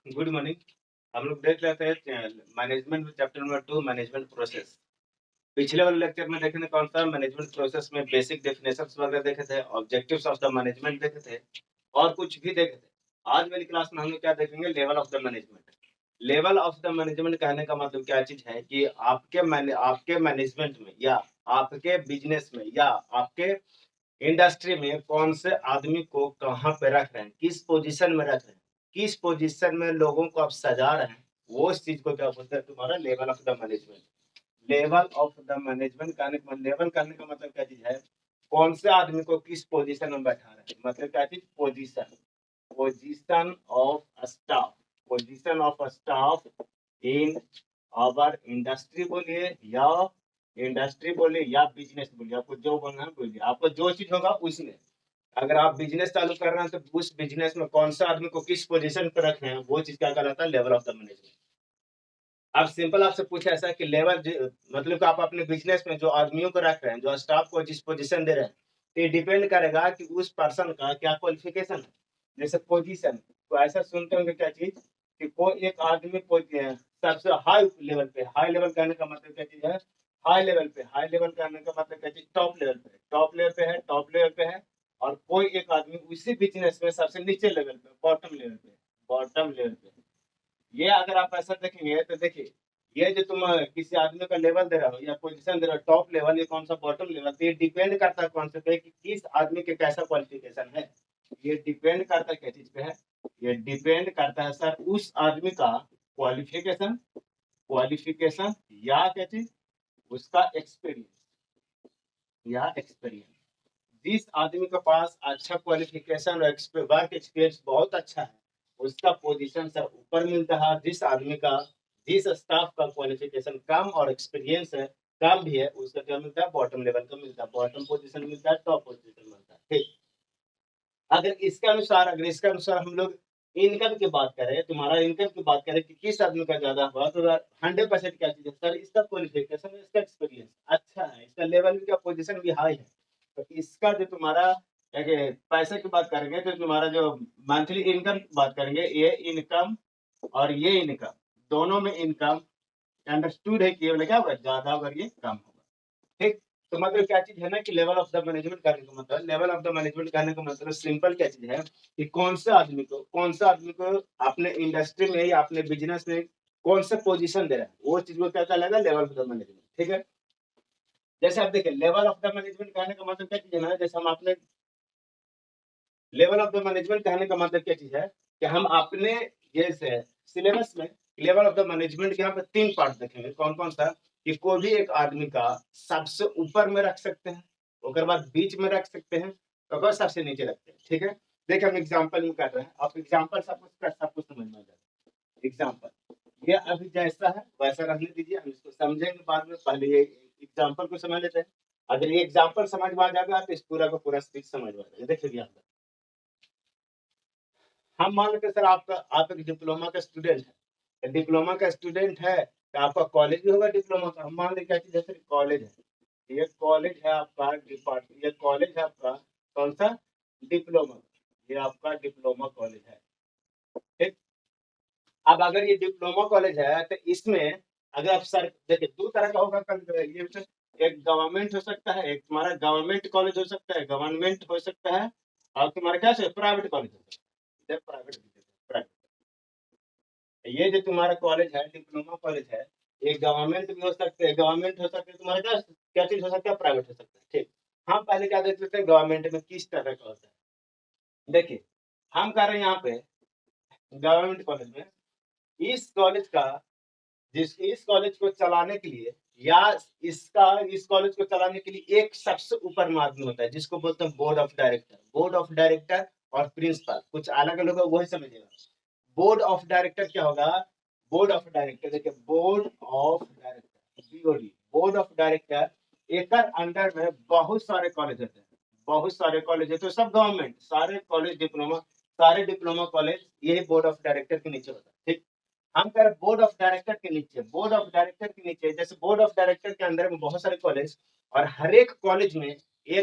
Good morning. हम लोग देख लेते हैं मैनेजमेंट में चैप्टर नंबर 2 मैनेजमेंट प्रोसेस। पिछले वाले लेक्चर में देखे थे कौन सा मैनेजमेंट प्रोसेस में बेसिक डेफिनेशंस वगैरह देखे थे, ऑब्जेक्टिव्स ऑफ द मैनेजमेंट देखे थे और कुछ भी देखे थे। आज वाली क्लास में हम लोग क्या देखेंगे, level of the management. Level of the management कहने का मतलब क्या चीज है कि आपके मैनेजमेंट में या आपके बिजनेस में या आपके इंडस्ट्री में कौन से आदमी को कहाँ पे रख रहे हैं, किस पोजीशन में रख रहे हैं, किस पोजीशन में लोगों को आप सजा रहे हैं, वो इस चीज को क्या बोलते हैं, तुम्हारा level of the management. Level of the management level करने का मतलब क्या चीज है, कौन से आदमी को किस पोजीशन में बैठा रहे हैं, मतलब क्या चीज, position. Position of staff, position of staff in our industry बोलिए या इंडस्ट्री बोलिए या बिजनेस बोलिए, आपको जो बोलना है बोलिए, आपको जो चीज होगा उसमें। अगर आप बिजनेस चालू कर रहे हैं तो उस बिजनेस में कौन सा आदमी को किस पोजीशन पर रखे हैं, वो चीज क्या कहलाता है, लेवल ऑफ द मैनेजमेंट। अब सिंपल आपसे पूछा ऐसा कि मतलब कि आप अपने बिजनेस में जो आदमियों को रख रहे हैं, जो स्टाफ को जिस पोजीशन दे रहे हैं, तो ये डिपेंड करेगा कि उस पर्सन का क्या क्वालिफिकेशन है। जैसे पोजीशन, तो ऐसा सुनते होंगे क्या चीज कि कोई एक आदमी सबसे हाई लेवल पे, हाई लेवल कहने का मतलब क्या चीज है, हाई लेवल पे, हाई लेवल कहने का मतलब क्या चीज, टॉप लेवल पे, टॉप लेवल पे है, टॉप लेवल पे है। और कोई एक आदमी उसी बिजनेस में सबसे नीचे लेवल पे, बॉटम लेवल पे, बॉटम लेवल पे। ये अगर आप ऐसा देखेंगे तो देखिए, ये जो तुम किसी आदमी का लेवल दे रहे हो या पोजीशन दे रहे हो, टॉप लेवल, ये कौन सा बॉटम लेवल, तो ये डिपेंड करता है कौन से पे कि किस आदमी के कैसा क्वालिफिकेशन है। ये डिपेंड करता है क्या चीज पे है, ये डिपेंड करता है सर उस आदमी का क्वालिफिकेशन, क्वालिफिकेशन या क्या चीज, उसका एक्सपीरियंस, या एक्सपीरियंस। जिस आदमी के पास अच्छा क्वालिफिकेशन और वर्क एक्सपीरियंस बहुत अच्छा है, उसका पोजीशन सर ऊपर मिलता है। जिस आदमी का, जिस स्टाफ का क्वालिफिकेशन कम और एक्सपीरियंस है, कम भी है, उसका क्या मिलता है, बॉटम लेवल का मिलता है, बॉटम पोजीशन मिलता है, टॉप पोजीशन मिलता है। ठीक। अगर इसके अनुसार हम लोग इनकम की बात करें, तुम्हारा इनकम की बात करें कि किस आदमी का ज्यादा हुआ, तो 100% क्या चीज है सर, इसका क्वालिफिकेशन, इसका एक्सपीरियंस अच्छा है, इसका लेवल भी, क्या पोजीशन भी हाई है। तो इसका जो तुम्हारा पैसे की बात करेंगे तो तुम्हारा जो मंथली इनकम की बात करेंगे, ये इनकम और ये इनकम, दोनों में इनकम अंडरस्टूड है कि ये वाला क्या होगा, ज्यादा होगा, ये कम होगा। ठीक। तो मतलब क्या चीज है ना कि लेवल ऑफ द मैनेजमेंट करने का मतलब, लेवल ऑफ द मैनेजमेंट करने का मतलब सिंपल क्या चीज है कि कौन सा आदमी को अपने इंडस्ट्री में या अपने बिजनेस में कौन सा पोजीशन दे रहा है, वो चीज को क्या कहलाएगा, लेवल ऑफ द मैनेजमेंट। ठीक है। जैसे आप देखिए, लेवल ऑफ द मैनेजमेंट कहने का मतलब क्या चीज है ना, जैसे हम अपने लेवल ऑफ द मैनेजमेंट कहने का मतलब क्या चीज है कि हम अपने जैसे सिलेबस में लेवल ऑफ द मैनेजमेंट के यहाँ पे 3 पार्ट देखेंगे। कौन कौन सा, कि कोई भी एक आदमी का सबसे ऊपर में रख सकते हैं, उसके बाद बीच में रख सकते हैं, और बाद सबसे नीचे रखते हैं। ठीक है। देखिए हम एग्जाम्पल में कर रहे हैं, आप एग्जाम्पल सब कुछ समझ में आ जाएगा। एग्जाम्पल, ये अभी जैसा है वैसा रहने दीजिए, हम इसको समझेंगे बाद में, पहले ये एग्जाम्पल को समझ लेते हैं। अगर ये एग्जाम्पल समझ में आ जाएगा तो इस पूरा का पूरा स्पीच समझ में आ जाएगा। देखिए यहाँ पर हम मान लेते हैं सर, आप एक डिप्लोमा का स्टूडेंट है, डिप्लोमा का स्टूडेंट है तो आपका कॉलेज भी होगा डिप्लोमा का। हम मान लेते हैं जैसे कॉलेज है, ये कॉलेज है आपका डिपार्टमेंट, ये कॉलेज है आपका कौन सा, डिप्लोमा, ये आपका डिप्लोमा कॉलेज है। ठीक। अब अगर ये डिप्लोमा कॉलेज है तो इसमें अगर आप सर देखिए, 2 तरह का होगा ये एक गवर्नमेंट हो सकता है, एक तुम्हारा गवर्नमेंट कॉलेज हो सकता है, गवर्नमेंट हो सकता है, और तुम्हारा क्या प्राइवेट कॉलेज हो सकता है, प्राइवेट। ये जो तुम्हारा कॉलेज है, डिप्लोमा कॉलेज है, ये गवर्नमेंट भी हो सकते हैं, गवर्नमेंट हो सकते हैं, तुम्हारा क्या क्या चीज हो सकता है, प्राइवेट हो सकता है। ठीक। हम पहले क्या देख लेते हैं, गवर्नमेंट में किस तरह का होता है। देखिए हम कर रहे हैं यहाँ पे गवर्नमेंट कॉलेज में, इस कॉलेज का, इस कॉलेज को चलाने के लिए या इस कॉलेज को चलाने के लिए एक सबसे ऊपर में आदमी होता है, जिसको बोलते हैं board of director. Board of director और प्रिंसिपल कुछ अलग अलग होगा, वही समझिएगा। बोर्ड ऑफ डायरेक्टर क्या होगा, बोर्ड ऑफ डायरेक्टर, देखिए board of director, BOD, board of director, एक अंडर में बहुत सारे कॉलेज होते हैं, बहुत सारे कॉलेज है, तो सब गवर्नमेंट, सारे कॉलेज डिप्लोमा, सारे डिप्लोमा कॉलेज यही बोर्ड ऑफ डायरेक्टर के नीचे होता है। ठीक। हम कह रहे बोर्ड ऑफ डायरेक्टर के नीचे, बोर्ड ऑफ डायरेक्टर के नीचे, जैसे बोर्ड ऑफ डायरेक्टर के अंदर में बहुत सारे कॉलेज, और हर एक कॉलेज में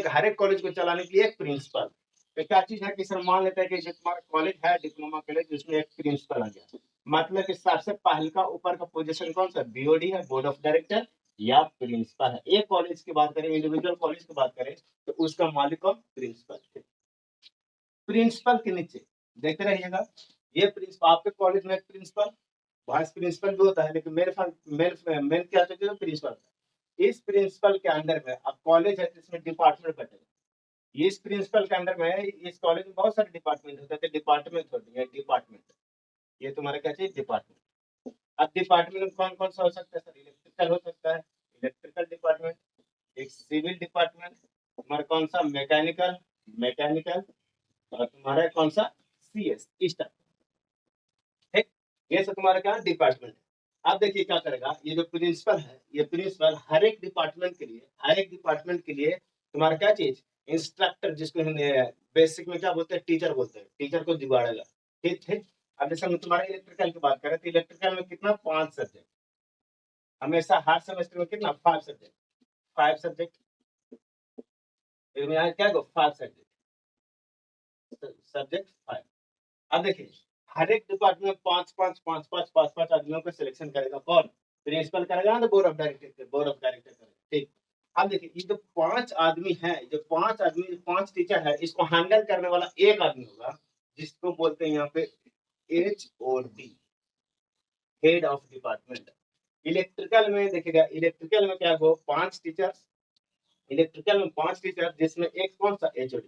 हर एक कॉलेज को चलाने के लिए एक प्रिंसिपल। तो क्या चीज है कि सर मान लेते हैं कि जो तुम्हारा कॉलेज है डिप्लोमा कॉलेज, उसमें एक प्रिंसिपल आ गया, मतलब कि सबसे पहले का ऊपर का पोजीशन कौन सा बीओडी है, बोर्ड ऑफ डायरेक्टर या प्रिंसिपल है। एक कॉलेज की बात करें, इंडिविजुअल कॉलेज की बात करें तो उसका मालिक कौन, प्रिंसिपल। प्रिंसिपल के नीचे देखते रहिएगा, ये प्रिंसिपल आपके कॉलेज में प्रिंसिपल वाइस प्रिंसिपल भी होता है, लेकिन मेन मेन क्या होता है, प्रिंसिपल। इस प्रिंसिपल के अंडर में अब कॉलेज है जिसमें डिपार्टमेंट बटेगा। इस प्रिंसिपल के अंडर में इस कॉलेज में बहुत सारे डिपार्टमेंट होते हैं, डिपार्टमेंट होते हैं, डिपार्टमेंट ये तुम्हारा क्या चाहिए, डिपार्टमेंट। अब डिपार्टमेंट में कौन कौन सा हो सकता है सर, इलेक्ट्रिकल हो सकता है, इलेक्ट्रिकल डिपार्टमेंट, एक सिविल डिपार्टमेंट, तुम्हारा कौन सा मैकेनिकल, मैकेनिकल, और तुम्हारा कौन सा सीएस, इस टाइप। ठीक, ये सब तुम्हारा क्या डिपार्टमेंट है। अब देखिए क्या करेगा, ये जो प्रिंसिपल है, ये प्रिंसिपल हर एक डिपार्टमेंट के लिए, हर एक डिपार्टमेंट के लिए तुम्हारा क्या चीज, इंस्ट्रक्टर, जिसको बेसिक में क्या बोलते हैं, टीचर बोलते हैं, टीचर को जुगाड़ेगा। ठीक ठीक। अब जैसे हम तुम्हारा इलेक्ट्रिकल की बात करें तो इलेक्ट्रिकल में कितना, 5 सब्जेक्ट, हमेशा हर सेमेस्टर में कितना, 5 सब्जेक्ट, 5 सब्जेक्ट, यहाँ क्या 5 सब्जेक्ट, सब्जेक्ट 5। अब देखिए हर एक डिपार्टमेंट में पांच आदमियों को सिलेक्शन करेगा कौन, प्रिंसिपल करेगा ना, तो board of director, board of director करेगा। ठीक। अब देखिए ये जो 5 आदमी है, जो 5 आदमी, 5 टीचर है, इसको हैंडल करने वाला एक आदमी होगा, जिसको बोलते हैं यहाँ पे HOD, head of department. Electrical में देखिएगा, इलेक्ट्रिकल में क्या हो, 5 टीचर, इलेक्ट्रिकल में 5 टीचर, जिसमें एक कौन सा, HOD।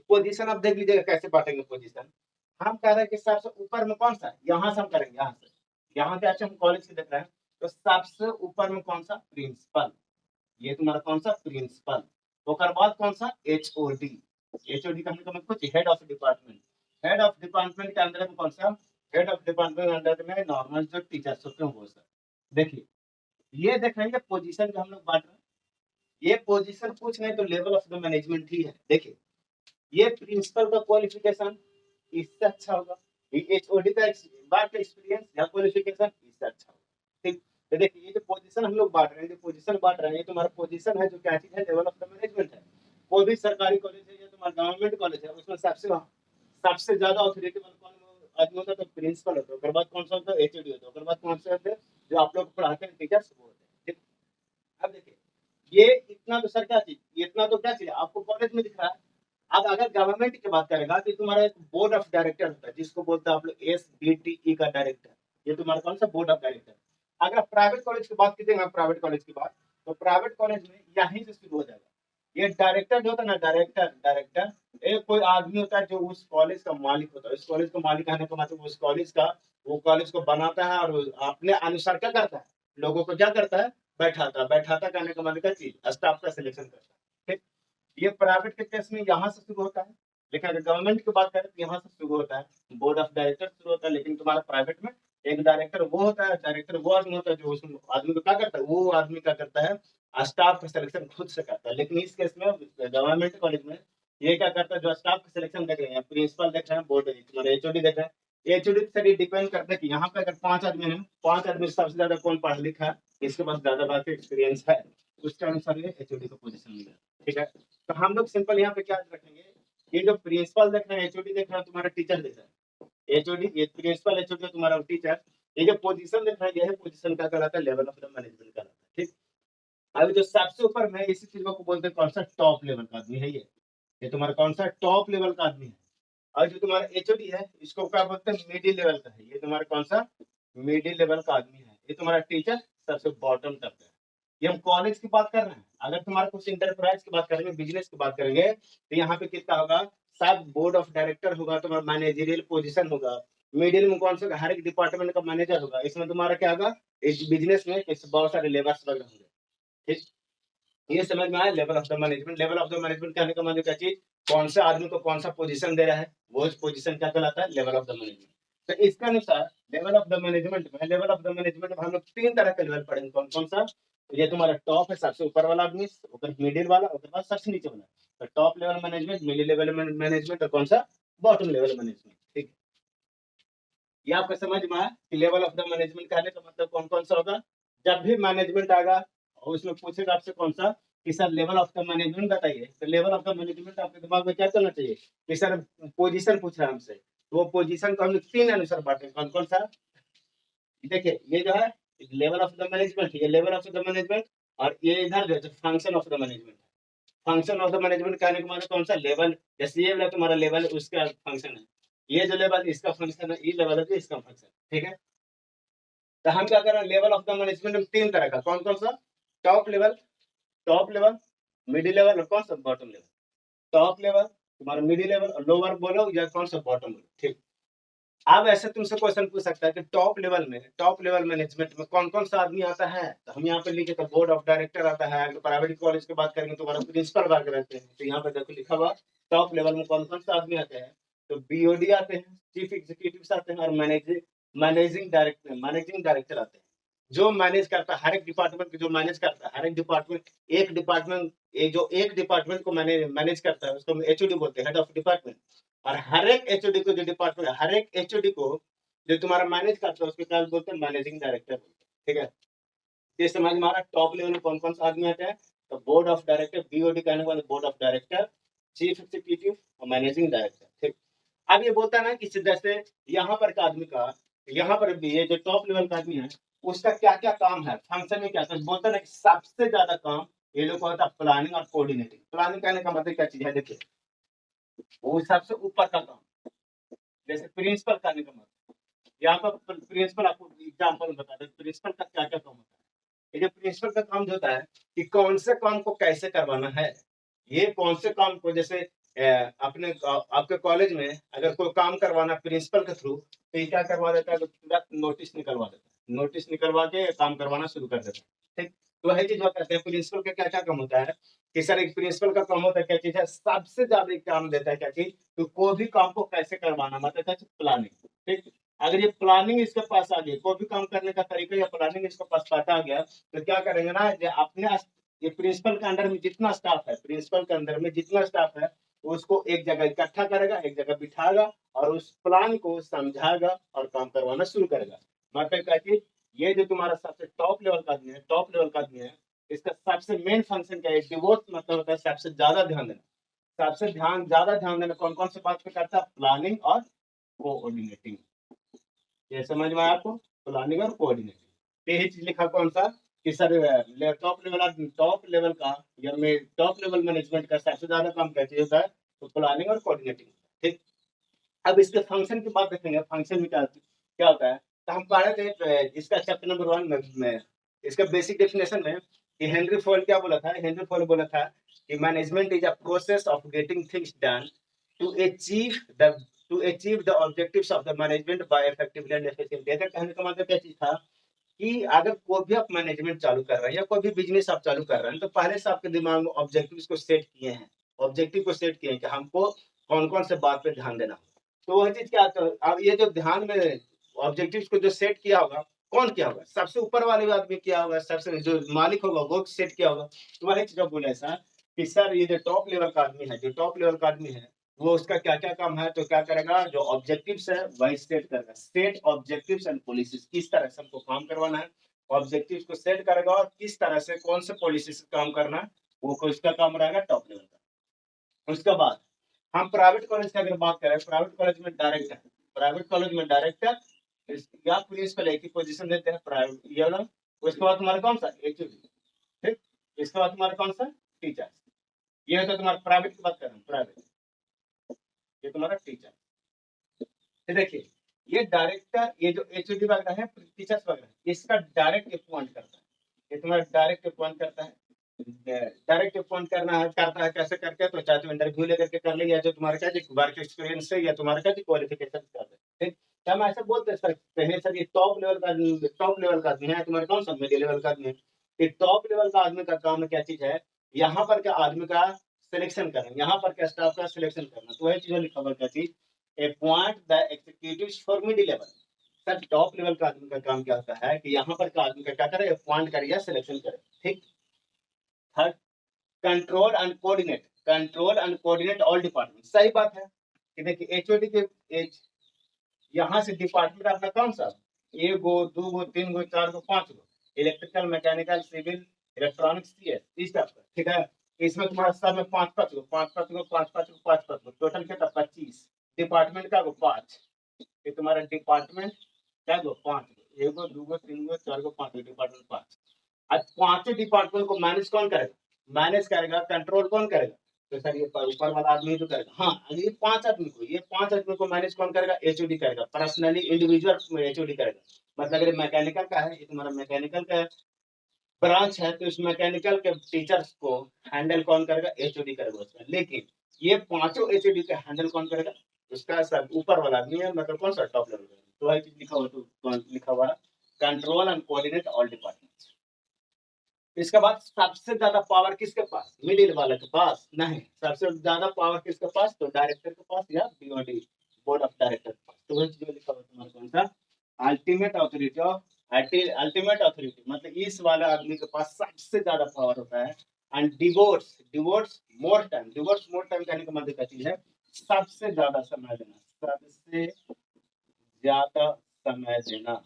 पोजीशन आप देख लीजिएगा कैसे बांटेंगे पोजीशन। हम कह रहे हैं कि सबसे ऊपर में कौन सा, यहाँ से हम करेंगे, यहाँ से, यहाँ से अच्छा हम कॉलेज की देख रहे हैं, तो सबसे ऊपर में कौन सा, प्रिंसिपल, ये तुम्हारा कौन सा, प्रिंसिपल। उसके बाद कौन सा, HOD, HOD का मतलब कुछ head of department, head of department के अंदर में कौन सा, हेड ऑफ डिपार्टमेंट अंडर में नॉर्मल जो टीचर्स होते हैं वो सर। देखिए ये देख रहे हैं पोजीशन जो हम लोग बांट रहे हैं, ये पोजीशन कुछ नहीं तो लेवल ऑफ द मैनेजमेंट ही है। देखिए ये प्रिंसिपल का क्वालिफिकेशन इससे अच्छा होगा, HOD का बात का एक्सपीरियंस या क्वालिफिकेशन इससे अच्छा होगा। ठीक। तो देखिए ये जो पोजीशन हम लोग बांट रहे हैं, जो पोजीशन बांट रहे हैं, ये तुम्हारा पोजीशन है, जो क्या चीज है, लेवल ऑफ द मैनेजमेंट है। कोई भी सरकारी कॉलेज है या तुम्हारा गवर्नमेंट कॉलेज है, उसमें सबसे सबसे ज्यादा ऑथोरिटी वाला कौन आदमी होता है, तो प्रिंसिपल होता है, उसके बाद कौन सा होता है, HOD होता है, उसके बाद कौन से होते हैं, जो आप लोग पढ़ाते हैं टीचर्स वो होते हैं। ठीक। अब देखिए ये इतना तो सर क्या चीज, इतना तो क्या चीज आपको कॉलेज में दिख रहा है। अब अगर गवर्नमेंट की बात करेगा तो तुम्हारा एक बोर्ड ऑफ डायरेक्टर होता है, जिसको बोलते हैं आप लोग SBTE का डायरेक्टर, ये तुम्हारा कौन सा, बोर्ड ऑफ डायरेक्टर। अगर प्राइवेट कॉलेज की बात कीजिएगा, प्राइवेट कॉलेज की बात, तो प्राइवेट कॉलेज में यहीं से शुरू हो जाएगा। ये डायरेक्टर जो होता है ना, डायरेक्टर, डायरेक्टर एक कोई आदमी होता है जो उस कॉलेज का मालिक होता है। उस कॉलेज का मालिक आने का मतलब उस कॉलेज का, वो कॉलेज को बनाता है और अपने अनुसार क्या करता है, लोगों को क्या करता है, बैठाता है, बैठाता करने का मतलब क्या चीज, स्टाफ का सिलेक्शन करता है। ठीक। ये प्राइवेट के केस में यहाँ से शुरू होता है, लेकिन अगर गवर्नमेंट की बात करें तो यहाँ से शुरू होता है, बोर्ड ऑफ डायरेक्टर शुरू होता है। लेकिन तुम्हारा प्राइवेट में एक डायरेक्टर वो होता है, डायरेक्टर वो आदमी होता है जो उस आदमी को क्या करता है, वो आदमी क्या करता है, स्टाफ का सिलेक्शन खुद से करता है। लेकिन इस केस में गवर्नमेंट कॉलेज में ये क्या करता है, जो स्टाफ का सिलेक्शन देख रहे हैं, प्रिंसिपल देख रहे हैं, बोर्ड तुम्हारे HOD देख रहे हैं, HOD से डिपेंड करता है कि यहाँ पे अगर 5 आदमी है, 5 आदमी सबसे ज्यादा कौन पढ़ा लिखा है, इसके पास ज्यादा बात का एक्सपीरियंस है, उसके अनुसार ये HOD का पोजीशन मिला। ठीक है। तो हम लोग सिंपल यहाँ पे क्या रखेंगे, ये जो प्रिंसिपल देख रहे हैं, HOD देख रहे हैं, तुम्हारा टीचर देख रहा है, HOD, ये प्रिंसिपल, HOD तुम्हारा टीचर, ये जो पोजीशन देख रहा है, यह पोजीशन क्या कहलाता है, लेवल ऑफ द मैनेजमेंट कहलाता है। ठीक। अभी जो सबसे ऊपर में इसी चीजों को बोलते हैं कौन सा, टॉप लेवल का आदमी है, ये तुम्हारा कौन सा, टॉप लेवल का आदमी है। और जो तुम्हारा HOD है, इसको क्या बोलते हैं, मिडिल लेवल का है, ये तुम्हारा कौन सा, मिडिल लेवल का आदमी है। ये तुम्हारा टीचर सबसे बॉटम तक है। ये हम कॉलेज की बात कर रहे हैं। अगर तुम्हारा कुछ इंटरप्राइज की बात करेंगे, बिजनेस की बात करेंगे, तो यहाँ पे कितना होगा, सब बोर्ड ऑफ डायरेक्टर होगा, तुम्हारा मैनेजरियल पोजीशन होगा, मिडिल में कौन सा, हर एक डिपार्टमेंट का मैनेजर होगा। इसमें तुम्हारा क्या होगा, इस बिजनेस में बहुत सारे लेबर्स वगैरह होंगे। ठीक। ये समझ में आया, level of the management. Level of the management कहने का मतलब क्या चीज, कौन सा आदमी को कौन सा पोजीशन दे रहा है, वो पोजीशन क्या कहलाता है, लेवल ऑफ द मैनेजमेंट। तो इसके अनुसार लेवल ऑफ द मैनेजमेंट में, लेवल ऑफ द मैनेजमेंट में हम लोग 3 तरह के लेवल पढ़ेंगे, कौन कौन सा, तो ये तुम्हारा टॉप है, सबसे ऊपर वाला आदमी, मिडिल वाला, उसके बाद सबसे नीचे वाला। तो top level management, middle level management, और कौन सा, बॉटम लेवल मैनेजमेंट। ठीक है। ये आपको समझ में आया कि लेवल ऑफ द मैनेजमेंट कहने का मतलब कौन कौन सा होगा। जब भी मैनेजमेंट आएगा और उसमें पूछेगा आपसे कौन सा, कि sir level of the management बताइए, तो लेवल ऑफ द मैनेजमेंट आपके दिमाग में क्या चलना चाहिए, कि सर पोजीशन पूछ रहा है हमसे, तो वो पोजीशन को हम लोग 3 अनुसार बांटे, कौन कौन सा, देखिए ये जो है लेवल ऑफ द मैनेजमेंट, ये लेवल ऑफ द मैनेजमेंट, और ये इधर जो है function of the management. Function of the management कहने का मतलब कौन सा लेवल, जैसे ये वाला तुम्हारा लेवल उसका फंक्शन है, ये जो लेवल इसका फंक्शन है, ये लेवल है तो इसका फंक्शन, ठीक है। तो हम क्या कर रहे हैं, लेवल ऑफ द मैनेजमेंट में तीन तरह का, कौन कौन सा, top level, top level, middle level और कौन सा बॉटम लेवल। टॉप लेवल तुम्हारा, मिडिल लेवल और लोअर बोलो या कौन सा बॉटम बोलो, ठीक। अब ऐसे तुमसे क्वेश्चन पूछ सकता है कि टॉप लेवल में, टॉप लेवल मैनेजमेंट में कौन कौन सा आदमी आता है, तो हम यहाँ पे लिखे तो बोर्ड ऑफ डायरेक्टर आता है। अगर प्राइवेट कॉलेज की बात करेंगे तो हमारा प्रिंसिपल वर्ग रहते हैं, तो यहाँ पे देखो लिखा हुआ टॉप लेवल में कौन कौन सा आदमी आते हैं, तो बीओडी आते हैं, चीफ एग्जीक्यूटिव आते हैं, और मैनेजिंग डायरेक्टर आते हैं। जो मैनेज करता है हर एक डिपार्टमेंट को, जो मैनेज करता है हर एक डिपार्टमेंट, एक डिपार्टमेंट, जो एक डिपार्टमेंट को मैनेज करता है उसको एचओडी बोलते हैं, हेड ऑफ डिपार्टमेंट। और हर एक एचओडी को, जो डिपार्टमेंट हर एक एचओडी को जो तुम्हारा मैनेज करता है उसको क्या बोलते हैं, मैनेजिंग डायरेक्टर बोलते हैं, ठीक है। ये समझ में आ रहा है टॉप लेवल में कौन कौन सा आदमी आते हैं, तो बोर्ड ऑफ डायरेक्टर, बीओडी कहने वाले board of director, chief executive और मैनेजिंग डायरेक्टर, ठीक। अब ये बोलता है ना कि जैसे यहाँ पर का आदमी का, यहाँ पर भी ये जो टॉप लेवल का आदमी है उसका क्या क्या काम है, फंक्शन में क्या था, बोलता है ना कि सबसे ज्यादा काम ये लोग को होता है प्लानिंग और कोऑर्डिनेटिंग। प्लानिंग कहने का मतलब क्या चीज है, देखिए वो सबसे ऊपर का काम, जैसे प्रिंसिपल करने का मतलब, यहाँ पर प्रिंसिपल आपको एग्जाम्पल बता दें प्रिंसिपल का क्या क्या काम होता है। ये जो प्रिंसिपल का काम जो होता है कि कौन से काम को कैसे करवाना है, ये कौन से काम को, जैसे अपने आपके कॉलेज में अगर कोई काम करवाना प्रिंसिपल के थ्रू, तो ये क्या करवा देता है, तो तुरंत नोटिस निकलवा देता है, नोटिस निकलवा के काम करवाना शुरू कर देता है, ठीक। तो वही चीज बताते हैं प्रिंसिपल का क्या क्या काम होता है, कि सर एक प्रिंसिपल का काम होता है क्या चीज है, सबसे ज्यादा काम देता है क्या चीज, तो कोई भी काम को कैसे करवाना, मतलब क्या चीज, प्लानिंग, ठीक। अगर ये प्लानिंग इसके पास आ गई, कोई भी काम करने का तरीका या प्लानिंग इसके पास पता आ गया, तो क्या करेंगे ना, जो अपने ये प्रिंसिपल के अंडर में जितना स्टाफ है, प्रिंसिपल के अंदर में जितना स्टाफ है उसको एक जगह इकट्ठा करेगा, एक जगह बिठाएगा और उस प्लान को समझाएगा और काम करवाना शुरू करेगा। मतलब क्या कि ये जो तुम्हारा सबसे टॉप लेवल का आदमी है, टॉप लेवल का आदमी है, इसका सबसे मेन फंक्शन क्या है, डिवोट मतलब होता है सबसे ज्यादा ध्यान देना, सबसे ज्यादा ध्यान देना कौन कौन से बात पे करता है, प्लानिंग और कोऑर्डिनेटिंग। ये समझ में आया आपको, प्लानिंग और कोऑर्डिनेटिंग। यही चीज लिखा कौन सा, कि सर टॉप लेवल का या टॉप लेवल मैनेजमेंट का सबसे ज्यादा काम क्या चीज होता है, तो प्लानिंग और कोऑर्डिनेटिंग, ठीक। अब इसके फंक्शन की बात देखेंगे, फंक्शन में क्या क्या होता है, तो हम पढ़े थे इसका चैप्टर नंबर 1 में इसका बेसिक डेफिनेशन में, कि हेनरी फोर्ड क्या बोला था, हेनरी फोर्ड बोला था कि management is a process of getting things done to achieve the objectives of the management by effectively and efficiently. अगर कहने का मतलब क्या चीज था, कि अगर कोई भी आप मैनेजमेंट चालू कर रहे हैं या कोई भी बिजनेस आप चालू कर रहे हैं, तो पहले से आपके दिमाग में ऑब्जेक्टिव्स को सेट किए हैं, ऑब्जेक्टिव को सेट किए हैं कि हमको कौन कौन से बात पे ध्यान देना। तो वह चीज क्या, तो अब ये जो ध्यान में ऑब्जेक्टिव्स को जो सेट किया होगा, कौन किया होगा, सबसे ऊपर वाले आदमी किया होगा, सबसे जो मालिक होगा वो सेट किया होगा। तो वही चीज बोला ऐसा कि सर ये जो टॉप लेवल का आदमी है, जो टॉप लेवल का आदमी है वो उसका क्या क्या काम है, तो क्या करेगा, जो ऑब्जेक्टिव्स है वही सेट करेगा, सेट ऑब्जेक्टिव्स एंड पॉलिसीज, किस तरह से हमको काम करवाना है, ऑब्जेक्टिव्स को सेट करेगा और किस तरह से कौन से पॉलिसी से काम करना है, वो उसका काम रहेगा टॉप लेवल का। उसके बाद हम प्राइवेट कॉलेज की अगर बात करें, प्राइवेट कॉलेज में डायरेक्टर, प्राइवेट कॉलेज में डायरेक्टर या प्रिंसिपल एक ही पोजीशन देते हैं प्राइवेट ये लोग। उसके बाद तुम्हारा कौन सा एचओडी, ठीक। इसके बाद तुम्हारा कौन सा टीचर, ये होता है तुम्हारा प्राइवेट की बात कर रहे हैं, प्राइवेट ये तुम्हारा टीचर। तो देखिए ये डायरेक्टर, ये जो एचओडी वगैरह है, टीचर्स वगैरह, इसका डायरेक्ट अपॉइंट करता है, ये तुम्हारा डायरेक्ट अपॉइंट करता है। डायरेक्ट अपॉइंट करना है, करता है कैसे करके, तो चाहे तुम इंटरव्यू लेकर के कर ले, या जो तुम्हारा क्या वर्क एक्सपीरियंस है, या तुम्हारा क्या क्वालिफिकेशन कर दे, ठीक। तो हम ऐसे बोलते सकते हैं सर ये टॉप लेवल का, टॉप लेवल का आदमी है, तुम्हारे कौन सा मिडिल लेवल का आदमी है। ये टॉप लेवल का आदमी का काम क्या चीज है, यहाँ पर क्या आदमी का सिलेक्शन करना, यहाँ पर क्या स्टाफ का सिलेक्शन करना, तो वही चीज लिखा हुआ क्या चीज, appoint the executives for middle level. Sir top level का आदमी का काम क्या होता है, कि यहाँ पर का आदमी का क्या करे, अपॉइंट करे या सिलेक्शन करे, ठीक। Third, control and coordinate all department. सही बात है कि देखिए एचओडी के एच यहाँ से डिपार्टमेंट अपना कौन सा, एक गो, दो गो, तीन गो, चार गो, पांच गो, electrical, mechanical, civil, electronics, CS, इस टाइप का, ठीक है। इसमें तुम्हारा सब में पांच पांच गो, पांच पांच गो, पांच पांच गो, पांच पांच गो, टोटल क्या था 25। डिपार्टमेंट का गो 5, ये तुम्हारा डिपार्टमेंट क्या गो 5 गो, एगो, दूगो, तीनगो, चारगो, पाँचगो डिपार्टमेंट, 5। अब पाँचों डिपार्टमेंट को मैनेज कौन करेगा? मैनेज करेगा, कंट्रोल कौन करेगा? तो सर ये ऊपर वाला आदमी ही तो करेगा। हाँ, ये 5 आदमी को, ये 5 आदमी को मैनेज कौन करेगा? एचओडी करेगा। पर्सनली इंडिविजुअल एचओडी करेगा। मतलब अगर मैकेनिकल का है, ये तुम्हारा मैकेनिकल का ब्रांच है, तो इस मैकेनिकल के टीचर्स को हैंडल कौन करेगा? एचओडी करेगा उसका। लेकिन ये पांचों एचओडी का हैंडल कौन करेगा? उसका सब ऊपर वाला आदमी है, मतलब कौन सा टॉप लेवल का। तो वही चीज लिखा हुआ, तो कौन लिखा हुआ? Control and coordinate all departments. इसके बाद सबसे ज्यादा पावर किसके पास? मिडिल वाले के पास नहीं, सबसे ज्यादा पावर किसके पास? तो डायरेक्टर के पास या बीओडी, बोर्ड ऑफ डायरेक्टर के पास। तो वही चीज लिखा हुआ तुम्हारा कौन सा? Ultimate authority of ultimate authority, मतलब इस वाले आदमी के पास सबसे ज्यादा पावर होता है। And divorce divorce divorce more time कहने का मतलब क्या चीज है? सबसे ज्यादा समय देना, सबसे ज्यादा समय देना,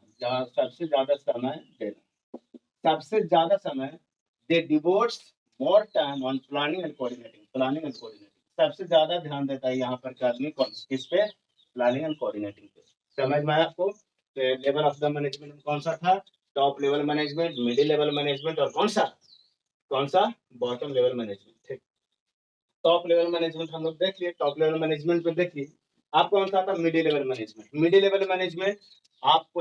सबसे ज्यादा समय देना, सबसे ज्यादा समय। They devotes more time on planning and coordinating, planning and coordinating, सबसे ज्यादा ध्यान देता है यहाँ पर का आदमी कौन किस पे? प्लानिंग एंड कोऑर्डिनेटिंग पे। समझ में आया आपको? लेवल ऑफ द मैनेजमेंट कौन सा था? Top level management, middle level management, और कौन सा बॉटम लेवल मैनेजमेंट। ठीक, टॉप लेवल मैनेजमेंट हम लोग देख लिए। टॉप लेवल मैनेजमेंट पे देखिए, आप कौन सा था? Middle level management. Middle level management आपको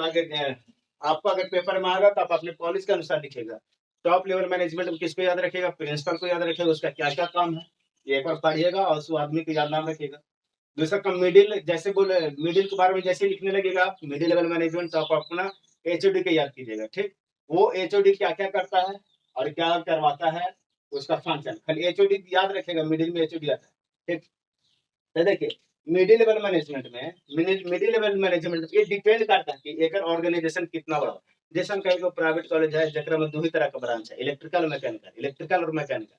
अगर पेपर में आएगा तो आप अपने कॉलेज के अनुसार लिखेगा। टॉप लेवल मैनेजमेंट में किसको याद रखेगा? प्रिंसिपल को याद रखेगा, उसका क्या क्या काम है ये एक बार पढ़िएगा, और उस आदमी को याद नाम रखेगा। दूसरा का मिडिल, जैसे बोले मिडिल के बारे में जैसे लिखने लगेगा आप मिडिल लेवल मैनेजमेंट, तो आप अपना एचओडी को याद कीजिएगा। ठीक, वो एचओडी क्या क्या करता है और क्या करवाता है, उसका फंक्शन खाली एचओडी याद रखेगा। मिडिल में एचओडी आता है। ठीक, तो देखिए मिडिल लेवल मैनेजमेंट में, मिडिल लेवल मैनेजमेंट ये डिपेंड करता है कि एक ऑर्गेनाइजेशन कितना बड़ा। जैसे हम कहेंगे प्राइवेट कॉलेज है जरा में दो ही तरह का ब्रांच है, इलेक्ट्रिकल और मैकेनिकल। इलेक्ट्रिकल और मैकेनिकल,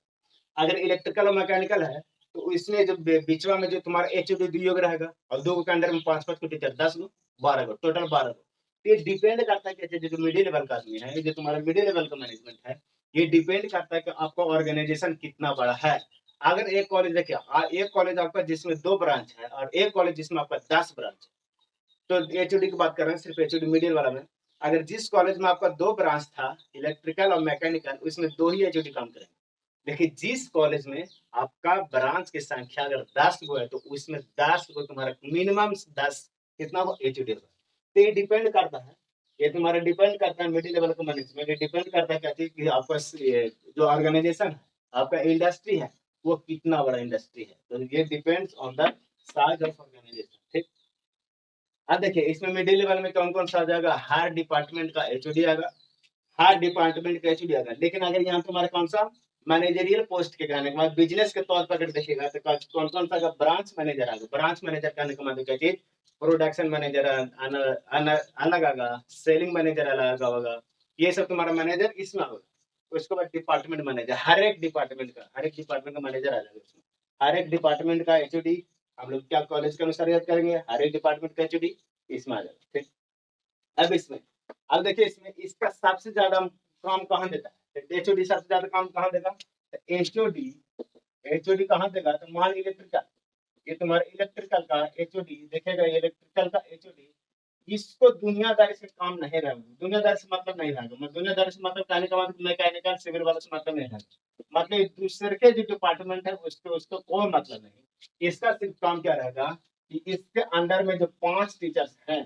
अगर इलेक्ट्रिकल और मैकेनिकल है तो इसमें जो बीचवा में जो तुम्हारा एचओडी दुयोग रहेगा, और दो के अंडर में 5-5 को टीचर, 10 गो, 12 गो, टोटल 12 गो। ये डिपेंड करता है कि जो मिडिल लेवल का आदमी है, जो तुम्हारा मिडिल लेवल का मैनेजमेंट है, ये डिपेंड करता है कि आपका ऑर्गेनाइजेशन कितना बड़ा है। अगर एक कॉलेज देखिए, एक कॉलेज आपका जिसमें 2 ब्रांच है और एक कॉलेज जिसमें आपका 10 ब्रांच है, तो एचओडी की बात कर रहे हैं सिर्फ एचओडी मिडिल वाला में। अगर जिस कॉलेज में आपका 2 ब्रांच था, इलेक्ट्रिकल और मैकेनिकल, उसमें 2 ही एचओडी काम करेंगे। देखिए जिस कॉलेज में आपका ब्रांच की संख्या अगर 10 गो है, तो उसमें 10 गो तुम्हारा मिनिमम 10 कितना हो? एचओडी होगा। तो ये डिपेंड करता है, ये तुम्हारा डिपेंड करता है मिडिल लेवल का मैनेजमेंट। ये डिपेंड करता है कहती है कि आपका जो ऑर्गेनाइजेशन है, आपका इंडस्ट्री है, वो कितना बड़ा इंडस्ट्री है। तो ये depends on the size of organisation. ठीक, अब देखिए इसमें मिडिल लेवल में कौन कौन सा आ जाएगा? हर डिपार्टमेंट का एचओडी आएगा, हर डिपार्टमेंट का एचओडी आएगा। लेकिन अगर यहाँ तुम्हारा कौन सा मैनेजरियल पोस्ट के कहने के बाद बिजनेस के तौर पर अगर देखिएगा तो कौन कौन सा ब्रांच मैनेजर आएगा। ब्रांच मैनेजर कहने का मतलब क्या चीज? प्रोडक्शन मैनेजर अलग आएगा, सेलिंग मैनेजर अलग होगा, ये सब तुम्हारा मैनेजर इसमें होगा। उसके बाद डिपार्टमेंट मैनेजर, हर एक डिपार्टमेंट का मैनेजर आ जाएगा उसमें। हर एक डिपार्टमेंट का एचओडी हम लोग क्या कॉलेज के अनुसार याद करेंगे, हर एक डिपार्टमेंट का एचओडी इसमें आ जाएगा। ठीक, अब इसमें, अब देखिए इसमें इसका सबसे ज्यादा काम कहाँ देता है? एचओडी सबसे ज्यादा काम कहाँ देगा? एचओडी एचओडी कहाँ देगा? तो मान इलेक्ट्रिकल, ये तुम्हारा इलेक्ट्रिकल का एचओडी देखेगा। इलेक्ट्रिकल का एचओडी इसको दुनियादारी से काम नहीं रहेगा, दुनियादारी से मतलब नहीं रहेगा। मैं दुनियादारी से मतलब कहने का मतलब मैकेनिकल सिविल वाला से मतलब नहीं रहेगा। मतलब दूसरे के जो डिपार्टमेंट है उसको उसको कोई मतलब नहीं। इसका सिर्फ काम क्या रहेगा कि इसके अंडर में जो 5 टीचर्स हैं,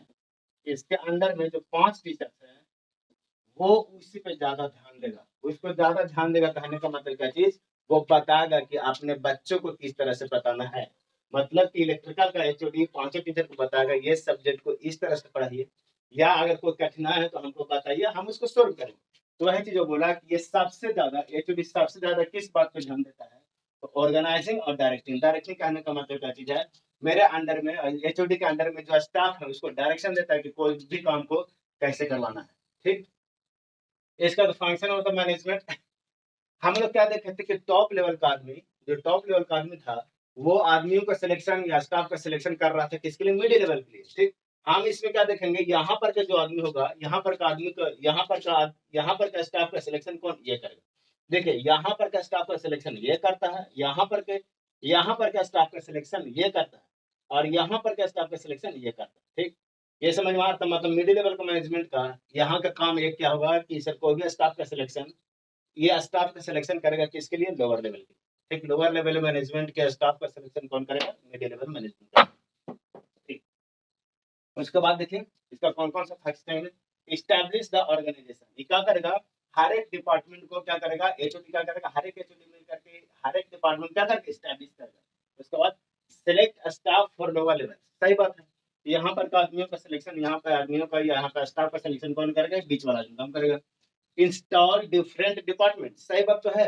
इसके अंडर में जो 5 टीचर्स हैं, वो उसी पे ज्यादा ध्यान देगा। उसको ज्यादा ध्यान देगा कहने का मतलब क्या चीज? वो बताएगा कि अपने बच्चों को किस तरह से बताना है। मतलब कि इलेक्ट्रिकल का एचओडी 5 टीचर को बताएगा ये सब्जेक्ट को इस तरह से पढ़ाइए, या अगर कोई कठिनाई है तो हमको बताइए, हम उसको सोल्व करेंगे। तो वही चीज बोला कि ये सबसे ज्यादा एचओडी सबसे ज्यादा किस बात पे ध्यान देता है? तो ऑर्गेनाइजिंग और डायरेक्टिंग। डायरेक्टिंग कहने का मतलब क्या चीज है? मेरे अंडर में, एचओडी के अंडर में जो स्टाफ है उसको डायरेक्शन देता है कि कोई भी काम को कैसे करवाना है। ठीक, इसका तो फंक्शन होता है मैनेजमेंट। हम लोग क्या देखे थे कि टॉप लेवल का आदमी, जो टॉप लेवल का आदमी था, वो आदमियों का सिलेक्शन या स्टाफ का सिलेक्शन कर रहा था किसके लिए? मिडिल लेवल के लिए। ठीक, हम इसमें क्या देखेंगे, यहाँ पर का जो आदमी होगा, यहाँ पर का आदमी का, यहाँ पर का स्टाफ का सिलेक्शन कौन ये करेगा? देखिए यहाँ पर का स्टाफ का सिलेक्शन ये करता है, यहाँ पर का स्टाफ का सिलेक्शन ये करता है, और यहाँ पर का स्टाफ का सिलेक्शन ये करता है। ठीक, ये समझ में आता, मतलब मिडिल लेवल का मैनेजमेंट का यहाँ का काम एक क्या होगा कि सर कोई भी स्टाफ का सिलेक्शन, ये स्टाफ का सिलेक्शन करेगा किसके लिए, लोअर लेवल के। ठीक, लोअर लेवल मैनेजमेंट के स्टाफ का सिलेक्शन कौन करेगा, मिडिल लेवल मैनेजमेंट का। ठीक, उसके बाद देखिए इसका कौन कौन सा फंक्शन है। स्टैब्लिश द ऑर्गेनाइजेशन, ये क्या करेगा, हर एक डिपार्टमेंट को क्या करेगा, एचओडी क्या करेगा, हर एक एचओडी मिल करके हर एक डिपार्टमेंट क्या करके स्टैब्लिश करेगा। उसके बाद select staff for lower level, सही बात है। यहाँ पर का आदमियों का सिलेक्शन, यहाँ पर आदमियों का, यहाँ का स्टाफ का सिलेक्शन कौन करेगा, बीच वाला आदमी काम करेगा। इंस्टॉल डिफरेंट डिपार्टमेंट, सही बात तो है।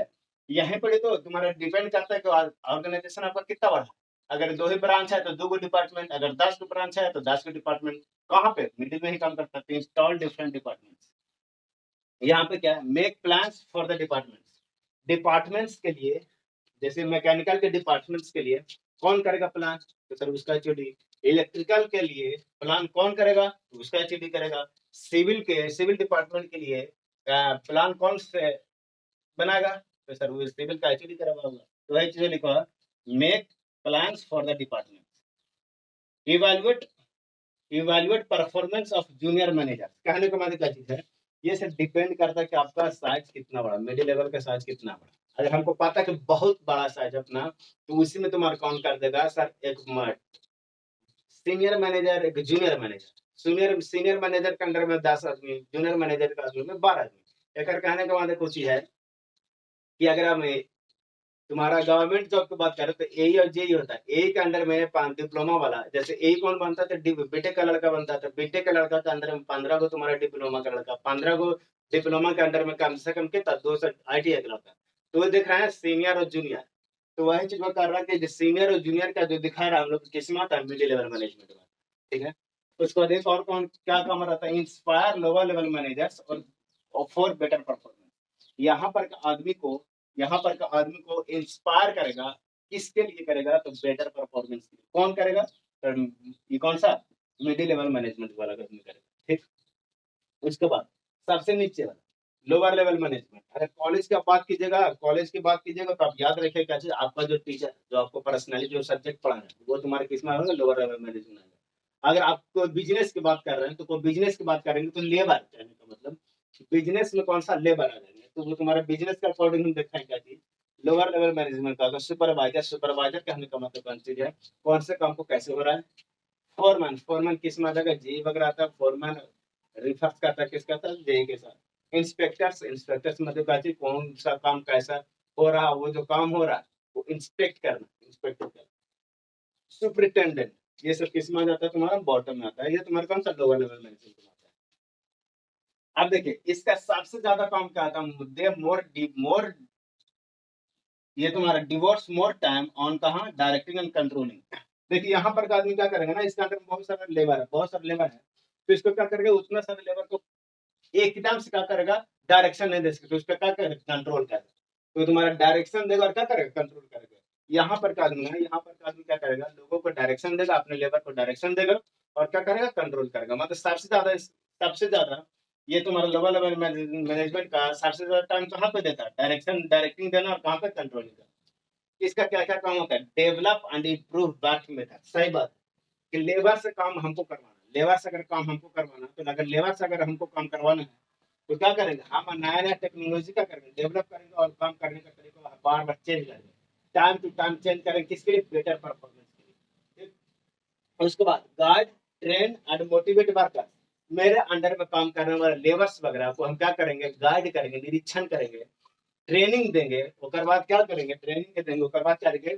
यहीं पर तो तुम्हारा डिपेंड करता है कि ऑर्गेनाइजेशन आपका कितना बड़ा है। अगर 2 ही ब्रांच है तो 2 गो डिपार्टमेंट, अगर 10 गो ब्रांच है तो 10 गो डिपार्टमेंट। कहाँ पे, मिडिल में ही काम करता है। इंस्टॉल डिफरेंट डिपार्टमेंट्स, यहाँ पे क्या है, make plans for the departments, departments के लिए। जैसे मैकेनिकल के डिपार्टमेंट्स के लिए कौन करेगा प्लान, तो सर उसका एचओडी। इलेक्ट्रिकल के लिए प्लान कौन करेगा, तो उसका एचओडी करेगा। सिविल डिपार्टमेंट के लिए प्लान कौन से बनाएगा, तो सर वो सिविल का एचओडी करेगा होगा। तो वही चीजें लिखा, make plans for the department, evaluate evaluate performance of junior manager. कहने का मतलब क्या चीज है, ये सब डिपेंड करता है कि आपका साइज कितना बड़ा, मिडिल लेवल का साइज कितना बड़ा। अगर हमको पता है कि बहुत बड़ा साइज अपना, तो उसी में तुम्हारा कौन कर देगा सर, एक सीनियर मैनेजर, एक जूनियर मैनेजर। सीनियर मैनेजर के अंडर में 10 आदमी, जूनियर मैनेजर के अंडर में 12 आदमी। एक कहने का मतलब कुछ ही है कि अगर हम तुम्हारा गवर्नमेंट जॉब की बात करें तो ए और जेई होता है। ए के अंडर में 5 डिप्लोमा वाला, जैसे ए कौन बनता था, बीटेक का लड़का बनता था। बीटेक का लड़का के अंदर में 15 को तुम्हारा डिप्लोमा का लड़का, 15 को डिप्लोमा के अंडर में कम से कम कितना, 2 आईटीआई का लड़का। तो वो दिख रहा है सीनियर और जूनियर। तो वही चीज वो कर रहा है कि सीनियर और जूनियर का जो दिखा रहा है हम लोग किस में आता है, मिडिल लेवल मैनेजमेंट में। ठीक है, उसके बाद एक और कौन क्या काम रहता है, इंस्पायर लोअर लेवल मैनेजर्स और फॉर बेटर परफॉर्मेंस। यहाँ पर का आदमी को इंस्पायर करेगा, किसके लिए करेगा, तो बेटर परफॉर्मेंस के लिए। कौन करेगा, तो ये कौन सा, मिडिल लेवल मैनेजमेंट वाला आदमी करेगा। ठीक, उसके बाद सबसे नीचे वाला लोअर लेवल मैनेजमेंट। अरे कॉलेज की बात कीजिएगा तो आप याद रखिए क्या चीज, आपका जो टीचर जो आपको पर्सनली जो सब्जेक्ट पढ़ाना है वो तुम्हारे किस में होगा, लोअर लेवल मैनेजमेंट आएगा। अगर आप कोई बिजनेस की बात कर रहे हैं तो कोई बिजनेस की बात करेंगे तो लेबर, कहने का मतलब बिजनेस में कौन सा लेबर आ जाएंगे, तो वो तुम्हारा बिजनेस के अकॉर्डिंग हम देखते हैं क्या चीज, लोअर लेवल मैनेजमेंट का। सुपरवाइजर कहने का मतलब कौन चीज है, कौन से काम को कैसे हो रहा है। फोरमैन किस में आ जाएगा, जी वगैरह आता है। फोरमैन रिफर्स करता है किसका था, जे के साथ। इंस्पेक्टर्स मतलब क्या चीज, कौन सा काम कैसा हो रहा, वो जो काम हो रहा है वो इंस्पेक्ट करना। सुपरिटेंडेंट, ये सब किस में आ जाता है, तुम्हारा बॉटम में आता है। ये तुम्हारा कौन सा, लोअर लेवल मैनेजमेंट में आता है। अब देखिए इसका सबसे ज्यादा काम क्या आता है, मुद्दे मोर ये तुम्हारा डिवोर्स मोर टाइम ऑन कहा, डायरेक्टिंग एंड कंट्रोलिंग। देखिए यहाँ पर का आदमी क्या करेगा ना, इसके अंदर बहुत सारा लेबर है। तो इसको क्या करेगा, उतना सारे लेबर को एकदम से क्या करेगा, डायरेक्शन नहीं दे सकते, तो उसका क्या करेगा, कंट्रोल करेगा। तो तुम्हारा डायरेक्शन देगा और क्या करेगा, कंट्रोल करेगा। यहाँ पर का आदमी है, यहाँ पर का आदमी क्या करेगा, लोगों को डायरेक्शन देगा, अपने लेबर को डायरेक्शन देगा और क्या करेगा, कंट्रोल करेगा। मतलब सबसे ज्यादा ये तुम्हारा लोअर लेवल मैनेजमेंट का सबसे ज्यादा टाइम कहाँ पे देता है, डायरेक्टिंग देना, और कहाँ पे कंट्रोलिंग देना। इसका क्या क्या काम होता है, develop and improve work method. सही बात है कि लेबर से काम हमको करवाना, लेबर से अगर काम हमको करवाना, तो अगर लेबर से अगर हमको काम करवाना है तो क्या करेंगे, हम नया नया टेक्नोलॉजी का करेंगे, डेवलप करेंगे और काम करने का तरीका बार बार चेंज करेंगे, टाइम टू टाइम चेंज करेंगे, किसके लिए, बेटर परफॉर्मेंस के लिए। ठीक? उसके बाद guide, train and motivate workers. मेरे अंडर में काम करने वाले लेबर्स वगैरह को हम क्या करेंगे, गाइड करेंगे, निरीक्षण करेंगे, ट्रेनिंग देंगे। उसके बाद क्या करेंगे, ट्रेनिंग देंगे, उसके बाद क्या करेंगे,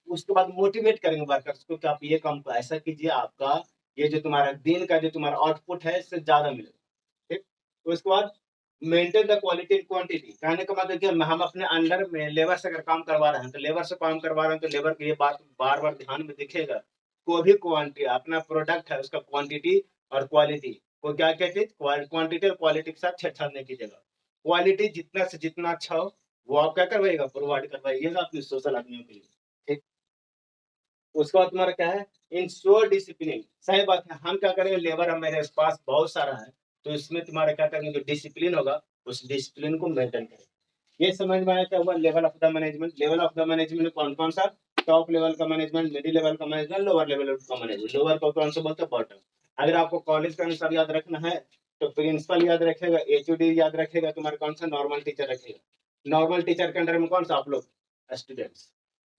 उसके बाद मोटिवेट करेंगे वर्कर्स को कि आप ये काम को ऐसा कीजिए, आपका ये जो तुम्हारा दिन का जो तुम्हारा आउटपुट है इससे ज्यादा मिलेगा। ठीक, तो उसके बाद maintain the quality and quantity. कहने का मतलब कि हम अपने अंडर में लेबर से अगर काम करवा रहे हैं तो लेबर से काम करवा रहे हैं तो लेबर की ये बात बार बार ध्यान में दिखेगा, कोई भी क्वांटिटी अपना प्रोडक्ट है उसका क्वांटिटी और क्वालिटी को क्या कहते हैं, क्वांटिटी और क्वालिटी के साथ छेड़छाड़ नहीं कीजिएगा। क्वालिटी जितना से जितना अच्छा हो वो आप क्या करवाइएगा, प्रोवाइड करवाइएगा अपने सोशल आदमियों के लिए। ठीक, उसके बाद तुम्हारा क्या है, इंश्योर डिसिप्लिन। सही बात है, हम क्या करेंगे, लेबर हम मेरे पास बहुत सारा है, तो इसमें तुम्हारा क्या करेंगे, जो डिसिप्लिन होगा उस डिसिप्लिन को मेंटेन करेंगे। ये समझ में आया क्या हुआ, level of the management. Level of the management में कौन कौन सा, टॉप लेवल का मैनेजमेंट, मिडिल लेवल का मैनेजमेंट, लोअर लेवल का मैनेजमेंट। लोअर को कौन सा बोलते हैं, बॉटम। अगर आपको कॉलेज का अनुसार याद रखना है तो प्रिंसिपल याद रखेगा, एचओडी याद रखेगा, तुम्हारा कौन सा नॉर्मल टीचर रखेगा। नॉर्मल टीचर के अंडर में कौन सा आप लोग स्टूडेंट्स,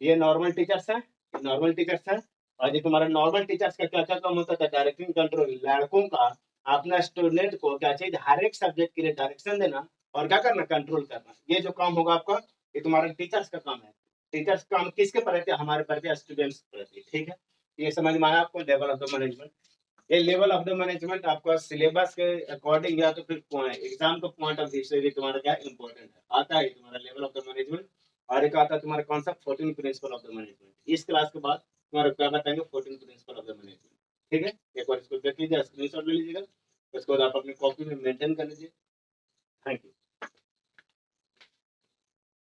ये नॉर्मल टीचर्स है, ये नॉर्मल टीचर्स है। और ये तुम्हारा नॉर्मल टीचर्स का क्या क्या काम होता था, डायरेक्टिंग कंट्रोल, लड़कों का अपना स्टूडेंट को क्या चीज हर एक सब्जेक्ट के लिए डायरेक्शन देना और क्या करना, कंट्रोल करना। ये जो काम होगा आपका, ये तुम्हारा टीचर्स का काम है। टीचर्स काम किसके प्रति, हमारे प्रति, स्टूडेंट्स के प्रति, ठीक है। ये समझ में आया आपको लेवल ऑफ द मैनेजमेंट। ये लेवल ऑफ द मैनेजमेंट आपका सिलेबस के अकॉर्डिंग या तो फिर एग्जाम का पॉइंट ऑफ व्यू से भी तुम्हारा क्या इंपॉर्टेंट है, आता है तुम्हारा लेवल ऑफ द मैनेजमेंट। और एक आता है तुम्हारा कौन सा 14 प्रिंसिपल ऑफ द मैनेजमेंट। इस क्लास के बाद तुम्हारा क्या बताएंगे, 14 प्रिंसिपल ऑफ द मैनेजमेंट, ठीक है। एक बार इसको देख लीजिए, स्क्रीनशॉट ले लीजिएगा, उसके बाद आप अपनी कॉपी में मेंटेन कर लीजिए। Thank you.